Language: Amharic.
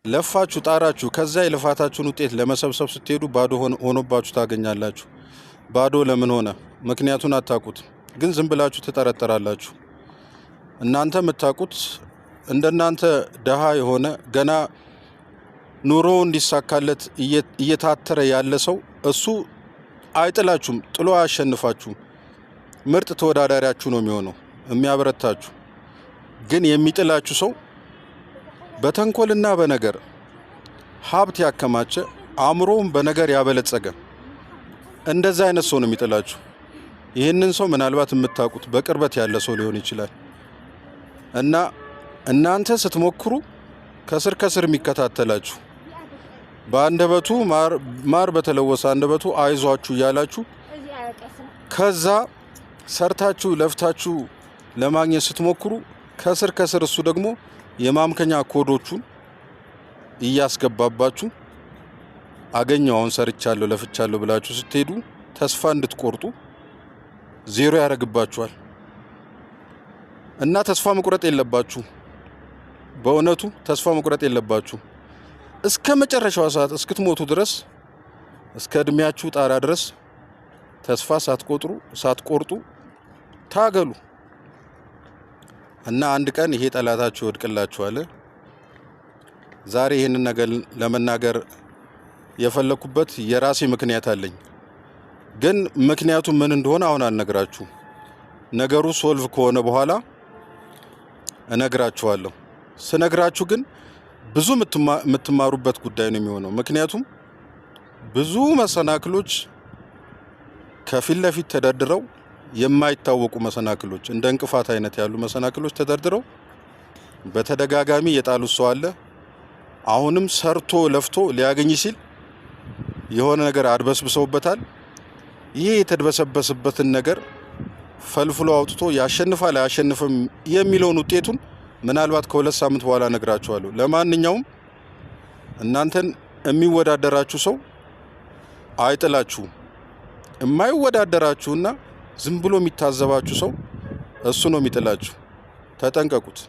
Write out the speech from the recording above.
ለፋችሁ ጣራችሁ ከዛ የልፋታችሁን ውጤት ለመሰብሰብ ስትሄዱ ባዶ ሆኖባችሁ ታገኛላችሁ። ባዶ ለምን ሆነ? ምክንያቱን አታውቁት፣ ግን ዝም ብላችሁ ትጠረጠራላችሁ። እናንተ የምታውቁት እንደናንተ ደሃ የሆነ ገና ኑሮ እንዲሳካለት እየታተረ ያለ ሰው እሱ አይጥላችሁም፣ ጥሎ አያሸንፋችሁም። ምርጥ ተወዳዳሪያችሁ ነው የሚሆነው፣ የሚያበረታችሁ። ግን የሚጥላችሁ ሰው በተንኮልና በነገር ሀብት ያከማቸ አእምሮውን በነገር ያበለጸገ እንደዛ አይነት ሰው ነው የሚጥላችሁ። ይህንን ሰው ምናልባት የምታውቁት በቅርበት ያለ ሰው ሊሆን ይችላል። እና እናንተ ስትሞክሩ ከስር ከስር የሚከታተላችሁ በአንደበቱ ማር በተለወሰ አንደበቱ አይዟችሁ እያላችሁ ከዛ ሰርታችሁ ለፍታችሁ ለማግኘት ስትሞክሩ ከስር ከስር እሱ ደግሞ የማምከኛ ኮዶቹን እያስገባባችሁ አገኘውን ሰርቻለሁ ለፍቻለሁ ብላችሁ ስትሄዱ ተስፋ እንድትቆርጡ ዜሮ ያደርግባችኋል። እና ተስፋ መቁረጥ የለባችሁ። በእውነቱ ተስፋ መቁረጥ የለባችሁ። እስከ መጨረሻው ሰዓት እስክትሞቱ ድረስ እስከ እድሜያችሁ ጣራ ድረስ ተስፋ ሳትቆርጡ ታገሉ። እና አንድ ቀን ይሄ ጠላታችሁ ይወድቅላችኋል። ዛሬ ይሄንን ነገር ለመናገር የፈለኩበት የራሴ ምክንያት አለኝ። ግን ምክንያቱ ምን እንደሆነ አሁን አልነግራችሁ። ነገሩ ሶልቭ ከሆነ በኋላ እነግራችኋለሁ። ስነግራችሁ ግን ብዙ የምትማሩበት ጉዳይ ነው የሚሆነው። ምክንያቱም ብዙ መሰናክሎች ከፊት ለፊት ተደርድረው የማይታወቁ መሰናክሎች እንደ እንቅፋት አይነት ያሉ መሰናክሎች ተደርድረው በተደጋጋሚ የጣሉት ሰው አለ። አሁንም ሰርቶ ለፍቶ ሊያገኝ ሲል የሆነ ነገር አድበስብሰውበታል። ይሄ የተድበሰበሰበትን ነገር ፈልፍሎ አውጥቶ ያሸንፋል አያሸንፍም የሚለውን ውጤቱን ምናልባት ከ2 ሳምንት በኋላ ነግራችኋለሁ። ለማንኛውም እናንተን የሚወዳደራችሁ ሰው አይጥላችሁም። የማይወዳደራችሁና ዝም ብሎ የሚታዘባችሁ ሰው እሱ ነው የሚጥላችሁ። ተጠንቀቁት።